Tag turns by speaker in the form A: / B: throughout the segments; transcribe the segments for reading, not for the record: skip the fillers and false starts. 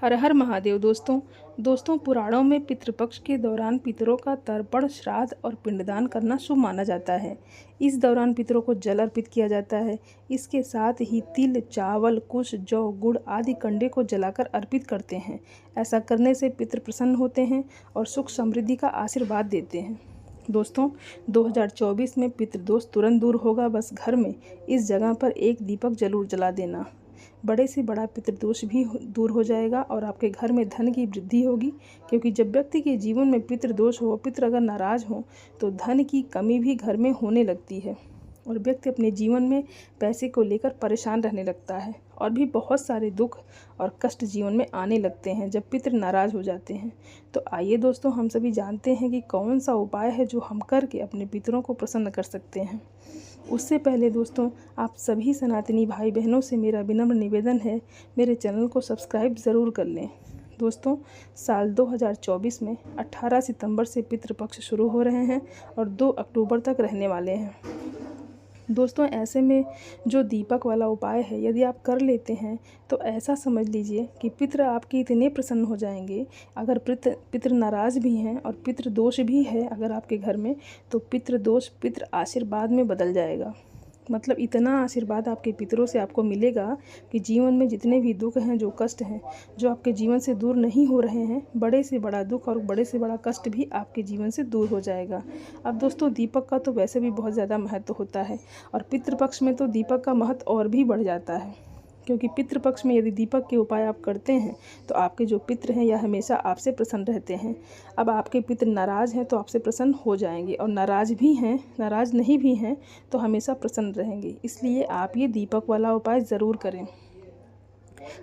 A: हर हर महादेव। दोस्तों पुराणों में पितृपक्ष के दौरान पितरों का तर्पण, श्राद्ध और पिंडदान करना शुभ माना जाता है। इस दौरान पितरों को जल अर्पित किया जाता है। इसके साथ ही तिल, चावल, कुश, जौ, गुड़ आदि कंडे को जलाकर अर्पित करते हैं। ऐसा करने से पितृ प्रसन्न होते हैं और सुख समृद्धि का आशीर्वाद देते हैं। दोस्तों 2024 में पितृदोष तुरंत दूर होगा। बस घर में इस जगह पर एक दीपक जरूर जला देना। बड़े से बड़ा पितृदोष भी दूर हो जाएगा और आपके घर में धन की वृद्धि होगी, क्योंकि जब व्यक्ति के जीवन में पितृदोष हो, पितृ अगर नाराज हो तो धन की कमी भी घर में होने लगती है और व्यक्ति अपने जीवन में पैसे को लेकर परेशान रहने लगता है और भी बहुत सारे दुख और कष्ट जीवन में आने लगते हैं जब पितृ नाराज हो जाते हैं। तो आइए दोस्तों, हम सभी जानते हैं कि कौन सा उपाय है जो हम करके अपने पितरों को प्रसन्न कर सकते हैं। उससे पहले दोस्तों, आप सभी सनातनी भाई बहनों से मेरा विनम्र निवेदन है, मेरे चैनल को सब्सक्राइब ज़रूर कर लें। दोस्तों साल 2024 में 18 सितंबर से पितृपक्ष शुरू हो रहे हैं और 2 अक्टूबर तक रहने वाले हैं। दोस्तों ऐसे में जो दीपक वाला उपाय है, यदि आप कर लेते हैं तो ऐसा समझ लीजिए कि पितृ आपके इतने प्रसन्न हो जाएंगे। अगर पितृ नाराज़ भी हैं और पितृ दोष भी है अगर आपके घर में, तो पितृ दोष पितृ आशीर्वाद में बदल जाएगा। मतलब इतना आशीर्वाद आपके पितरों से आपको मिलेगा कि जीवन में जितने भी दुख हैं, जो कष्ट हैं, जो आपके जीवन से दूर नहीं हो रहे हैं, बड़े से बड़ा दुख और बड़े से बड़ा कष्ट भी आपके जीवन से दूर हो जाएगा। अब दोस्तों दीपक का तो वैसे भी बहुत ज़्यादा महत्व होता है और पितृपक्ष में तो दीपक का महत्व और भी बढ़ जाता है, क्योंकि पितृपक्ष में यदि दीपक के उपाय आप करते हैं तो आपके जो पितृ हैं यह हमेशा आपसे प्रसन्न रहते हैं। अब आपके पितृ नाराज़ हैं तो आपसे प्रसन्न हो जाएंगे और नाराज़ नहीं भी हैं तो हमेशा प्रसन्न रहेंगे। इसलिए आप ये दीपक वाला उपाय ज़रूर करें।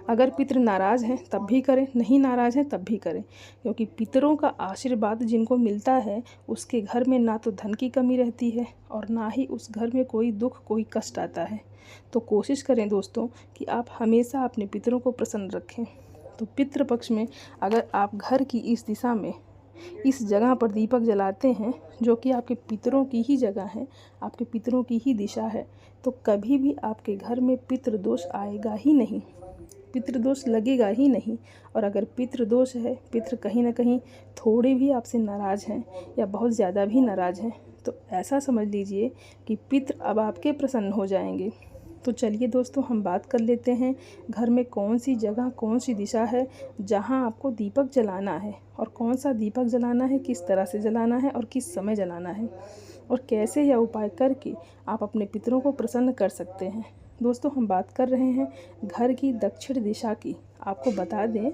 A: अगर पितृ नाराज़ हैं तब भी करें, नहीं नाराज़ हैं तब भी करें, क्योंकि पितरों का आशीर्वाद जिनको मिलता है उसके घर में ना तो धन की कमी रहती है और ना ही उस घर में कोई दुख कोई कष्ट आता है। तो कोशिश करें दोस्तों कि आप हमेशा अपने पितरों को प्रसन्न रखें। तो पितृपक्ष में अगर आप घर की इस दिशा में इस जगह पर दीपक जलाते हैं, जो कि आपके पितरों की ही जगह है, आपके पितरों की ही दिशा है, तो कभी भी आपके घर में पितृदोष आएगा ही नहीं, पितृदोष लगेगा ही नहीं। और अगर पितृदोष है, पितृ कहीं ना कहीं थोड़े भी आपसे नाराज़ हैं या बहुत ज़्यादा भी नाराज़ हैं, तो ऐसा समझ लीजिए कि पितृ अब आपके प्रसन्न हो जाएंगे। तो चलिए दोस्तों, हम बात कर लेते हैं घर में कौन सी जगह, कौन सी दिशा है जहां आपको दीपक जलाना है और कौन सा दीपक जलाना है, किस तरह से जलाना है और किस समय जलाना है और कैसे यह उपाय करके आप अपने पितरों को प्रसन्न कर सकते हैं। दोस्तों हम बात कर रहे हैं घर की दक्षिण दिशा की। आपको बता दें,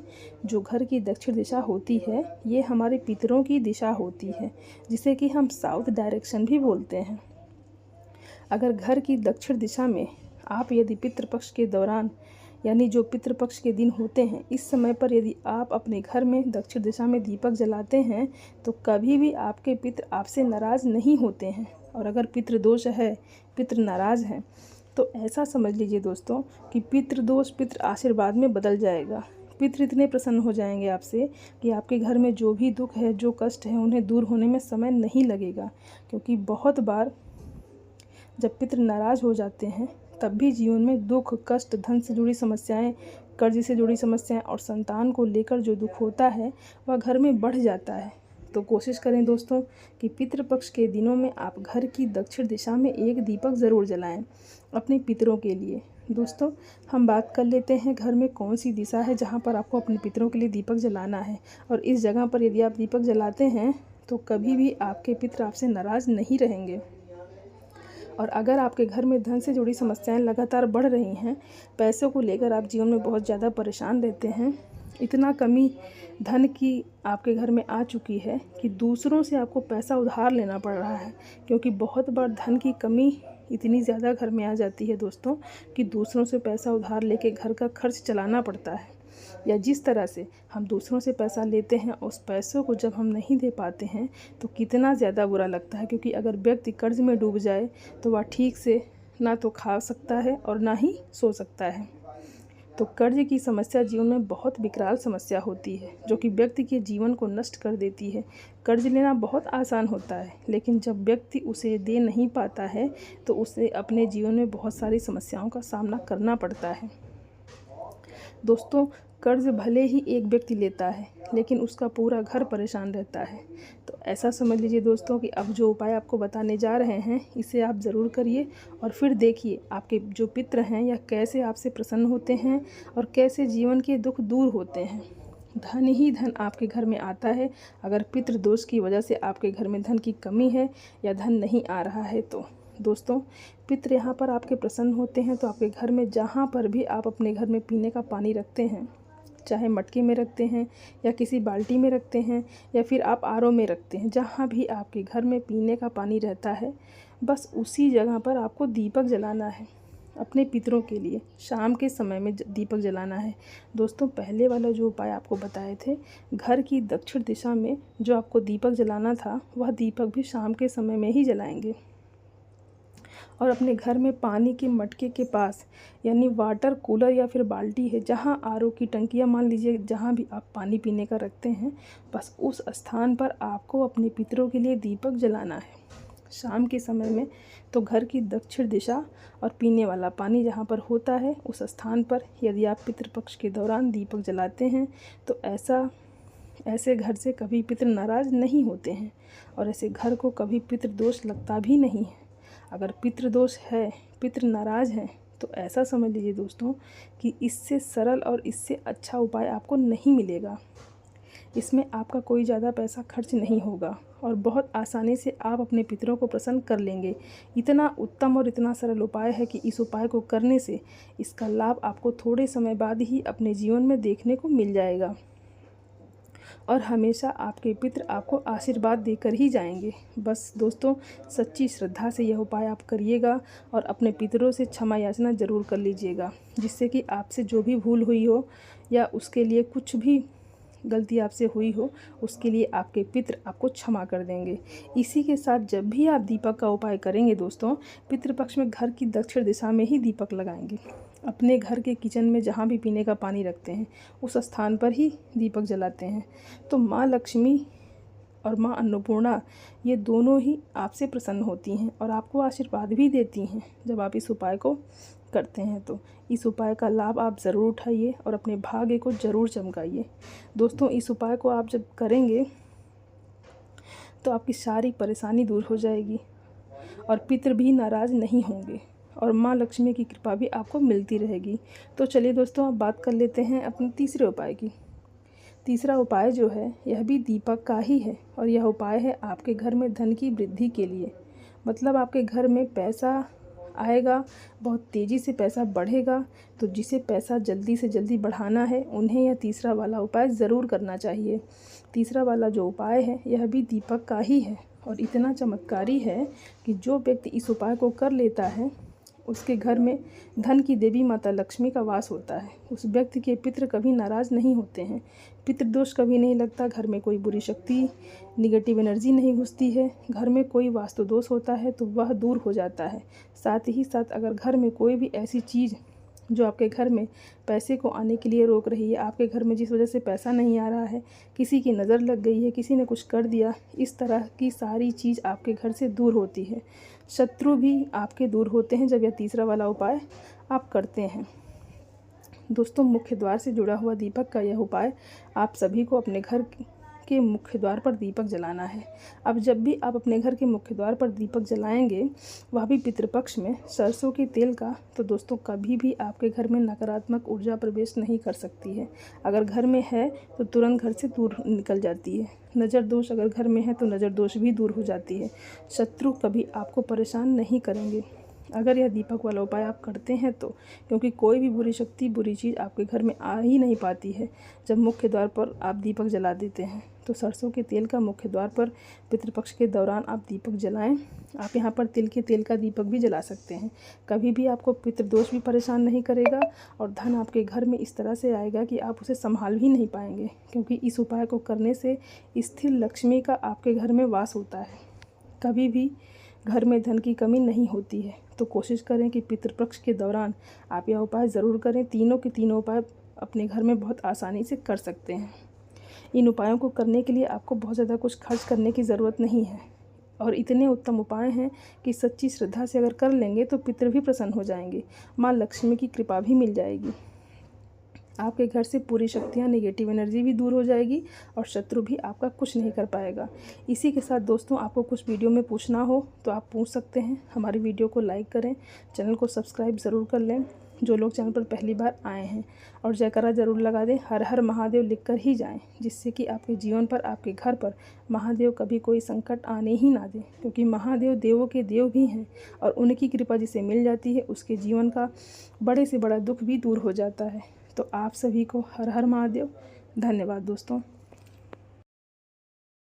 A: जो घर की दक्षिण दिशा होती है ये हमारे पितरों की दिशा होती है, जिसे कि हम साउथ डायरेक्शन भी बोलते हैं। अगर घर की दक्षिण दिशा में आप यदि पितृपक्ष के दौरान, यानी जो पितृपक्ष के दिन होते हैं, इस समय पर यदि आप अपने घर में दक्षिण दिशा में दीपक जलाते हैं तो कभी भी आपके पितृ आपसे नाराज़ नहीं होते हैं। और अगर पितृदोष है, पितृ नाराज़ हैं, तो ऐसा समझ लीजिए दोस्तों कि पितृदोष पितृ आशीर्वाद में बदल जाएगा। पितृ इतने प्रसन्न हो जाएंगे आपसे कि आपके घर में जो भी दुख है, जो कष्ट है, उन्हें दूर होने में समय नहीं लगेगा। क्योंकि बहुत बार जब पितृ नाराज़ हो जाते हैं तब भी जीवन में दुख, कष्ट, धन से जुड़ी समस्याएं, कर्ज से जुड़ी समस्याएं और संतान को लेकर जो दुख होता है वह घर में बढ़ जाता है। तो कोशिश करें दोस्तों कि पितृपक्ष के दिनों में आप घर की दक्षिण दिशा में एक दीपक ज़रूर जलाएं अपने पितरों के लिए। दोस्तों हम बात कर लेते हैं घर में कौन सी दिशा है जहां पर आपको अपने पितरों के लिए दीपक जलाना है। और इस जगह पर यदि आप दीपक जलाते हैं तो कभी भी आपके पितृ आपसे नाराज़ नहीं रहेंगे। और अगर आपके घर में धन से जुड़ी समस्याएं लगातार बढ़ रही हैं, पैसों को लेकर आप जीवन में बहुत ज़्यादा परेशान रहते हैं, इतना कमी धन की आपके घर में आ चुकी है कि दूसरों से आपको पैसा उधार लेना पड़ रहा है, क्योंकि बहुत बार धन की कमी इतनी ज़्यादा घर में आ जाती है दोस्तों कि दूसरों से पैसा उधार लेके घर का खर्च चलाना पड़ता है। या जिस तरह से हम दूसरों से पैसा लेते हैं, उस पैसों को जब हम नहीं दे पाते हैं तो कितना ज़्यादा बुरा लगता है। क्योंकि अगर व्यक्ति कर्ज में डूब जाए तो वह ठीक से ना तो खा सकता है और ना ही सो सकता है। तो कर्ज की समस्या जीवन में बहुत विकराल समस्या होती है, जो कि व्यक्ति के जीवन को नष्ट कर देती है। कर्ज लेना बहुत आसान होता है, लेकिन जब व्यक्ति उसे दे नहीं पाता है तो उसे अपने जीवन में बहुत सारी समस्याओं का सामना करना पड़ता है। दोस्तों कर्ज भले ही एक व्यक्ति लेता है, लेकिन उसका पूरा घर परेशान रहता है। तो ऐसा समझ लीजिए दोस्तों कि अब जो उपाय आपको बताने जा रहे हैं, इसे आप ज़रूर करिए और फिर देखिए आपके जो पितृ हैं या कैसे आपसे प्रसन्न होते हैं और कैसे जीवन के दुख दूर होते हैं। धन ही धन आपके घर में आता है। अगर पितृ दोष की वजह से आपके घर में धन की कमी है या धन नहीं आ रहा है तो दोस्तों, पितृ यहाँ पर आपके प्रसन्न होते हैं तो आपके घर में जहाँ पर भी आप अपने घर में पीने का पानी रखते हैं, चाहे मटके में रखते हैं या किसी बाल्टी में रखते हैं या फिर आप आरओ में रखते हैं, जहाँ भी आपके घर में पीने का पानी रहता है, बस उसी जगह पर आपको दीपक जलाना है। अपने पितरों के लिए शाम के समय में दीपक जलाना है। दोस्तों, पहले वाला जो उपाय आपको बताए थे, घर की दक्षिण दिशा में जो आपको दीपक जलाना था, वह दीपक भी शाम के समय में ही जलाएंगे। और अपने घर में पानी के मटके के पास, यानी वाटर कूलर या फिर बाल्टी है, जहाँ आरओ की टंकियाँ मान लीजिए, जहाँ भी आप पानी पीने का रखते हैं, बस उस स्थान पर आपको अपने पितरों के लिए दीपक जलाना है शाम के समय में। तो घर की दक्षिण दिशा और पीने वाला पानी जहाँ पर होता है, उस स्थान पर यदि आप पितृपक्ष के दौरान दीपक जलाते हैं तो ऐसे घर से कभी पितृ नाराज़ नहीं होते हैं और ऐसे घर को कभी पितृ दोष लगता भी नहीं है। अगर पितृ दोष है, पितृ नाराज़ हैं, तो ऐसा समझ लीजिए दोस्तों कि इससे सरल और इससे अच्छा उपाय आपको नहीं मिलेगा। इसमें आपका कोई ज़्यादा पैसा खर्च नहीं होगा और बहुत आसानी से आप अपने पितरों को प्रसन्न कर लेंगे। इतना उत्तम और इतना सरल उपाय है कि इस उपाय को करने से इसका लाभ आपको थोड़े समय बाद ही अपने जीवन में देखने को मिल जाएगा और हमेशा आपके पितृ आपको आशीर्वाद देकर ही जाएंगे। बस दोस्तों, सच्ची श्रद्धा से यह उपाय आप करिएगा और अपने पितरों से क्षमा याचना ज़रूर कर लीजिएगा, जिससे कि आपसे जो भी भूल हुई हो या उसके लिए कुछ भी गलती आपसे हुई हो, उसके लिए आपके पितृ आपको क्षमा कर देंगे। इसी के साथ जब भी आप दीपक का उपाय करेंगे दोस्तों, पितृपक्ष में घर की दक्षिण दिशा में ही दीपक लगाएंगे। अपने घर के किचन में जहाँ भी पीने का पानी रखते हैं, उस स्थान पर ही दीपक जलाते हैं। तो माँ लक्ष्मी और माँ अन्नपूर्णा, ये दोनों ही आपसे प्रसन्न होती हैं और आपको आशीर्वाद भी देती हैं जब आप इस उपाय को करते हैं। तो इस उपाय का लाभ आप ज़रूर उठाइए और अपने भाग्य को ज़रूर चमकाइए। दोस्तों, इस उपाय को आप जब करेंगे तो आपकी सारी परेशानी दूर हो जाएगी और पितृ भी नाराज़ नहीं होंगे और माँ लक्ष्मी की कृपा भी आपको मिलती रहेगी। तो चलिए दोस्तों, अब बात कर लेते हैं अपने तीसरे उपाय की। तीसरा उपाय जो है, यह भी दीपक का ही है और यह उपाय है आपके घर में धन की वृद्धि के लिए। मतलब आपके घर में पैसा आएगा, बहुत तेज़ी से पैसा बढ़ेगा। तो जिसे पैसा जल्दी से जल्दी बढ़ाना है, उन्हें यह तीसरा वाला उपाय ज़रूर करना चाहिए। तीसरा वाला जो उपाय है, यह भी दीपक का ही है और इतना चमत्कारी है कि जो व्यक्ति इस उपाय को कर लेता है, उसके घर में धन की देवी माता लक्ष्मी का वास होता है। उस व्यक्ति के पितृ कभी नाराज़ नहीं होते हैं, पितृदोष कभी नहीं लगता, घर में कोई बुरी शक्ति, निगेटिव एनर्जी नहीं घुसती है। घर में कोई वास्तु दोष होता है तो वह दूर हो जाता है। साथ ही साथ अगर घर में कोई भी ऐसी चीज़ जो आपके घर में पैसे को आने के लिए रोक रही है, आपके घर में जिस वजह से पैसा नहीं आ रहा है, किसी की नज़र लग गई है, किसी ने कुछ कर दिया, इस तरह की सारी चीज़ आपके घर से दूर होती है। शत्रु भी आपके दूर होते हैं जब यह तीसरा वाला उपाय आप करते हैं। दोस्तों, मुख्य द्वार से जुड़ा हुआ दीपक का यह उपाय आप सभी को अपने घर के मुख्य द्वार पर दीपक जलाना है। अब जब भी आप अपने घर के मुख्य द्वार पर दीपक जलाएंगे, वह भी पितृपक्ष में, सरसों के तेल का, तो दोस्तों कभी भी आपके घर में नकारात्मक ऊर्जा प्रवेश नहीं कर सकती है। अगर घर में है तो तुरंत घर से दूर निकल जाती है। नज़र दोष अगर घर में है तो नज़र दोष भी दूर हो जाती है। शत्रु कभी आपको परेशान नहीं करेंगे अगर यह दीपक वाला उपाय आप करते हैं तो, क्योंकि कोई भी बुरी शक्ति, बुरी चीज़ आपके घर में आ ही नहीं पाती है जब मुख्य द्वार पर आप दीपक जला देते हैं। तो सरसों के तेल का मुख्य द्वार पर पितृपक्ष के दौरान आप दीपक जलाएं। आप यहाँ पर तिल के तेल का दीपक भी जला सकते हैं। कभी भी आपको पितृदोष भी परेशान नहीं करेगा और धन आपके घर में इस तरह से आएगा कि आप उसे संभाल भी नहीं पाएंगे, क्योंकि इस उपाय को करने से स्थिर लक्ष्मी का आपके घर में वास होता है। कभी भी घर में धन की कमी नहीं होती है। तो कोशिश करें कि पितृपक्ष के दौरान आप यह उपाय ज़रूर करें। तीनों के तीनों उपाय अपने घर में बहुत आसानी से कर सकते हैं। इन उपायों को करने के लिए आपको बहुत ज़्यादा कुछ खर्च करने की ज़रूरत नहीं है और इतने उत्तम उपाय हैं कि सच्ची श्रद्धा से अगर कर लेंगे तो पितृ भी प्रसन्न हो जाएंगे, माँ लक्ष्मी की कृपा भी मिल जाएगी। आपके घर से पूरी शक्तियाँ, नेगेटिव एनर्जी भी दूर हो जाएगी और शत्रु भी आपका कुछ नहीं कर पाएगा। इसी के साथ दोस्तों, आपको कुछ वीडियो में पूछना हो तो आप पूछ सकते हैं। हमारी वीडियो को लाइक करें, चैनल को सब्सक्राइब ज़रूर कर लें जो लोग चैनल पर पहली बार आए हैं, और जयकारा ज़रूर लगा दें, हर हर महादेव लिख कर ही जाएँ, जिससे कि आपके जीवन पर, आपके घर पर महादेव कभी कोई संकट आने ही ना दें। क्योंकि महादेव देवों के देव भी हैं और उनकी कृपा जिसे मिल जाती है उसके जीवन का बड़े से बड़ा दुख भी दूर हो जाता है। तो आप सभी को हर हर महादेव। धन्यवाद दोस्तों।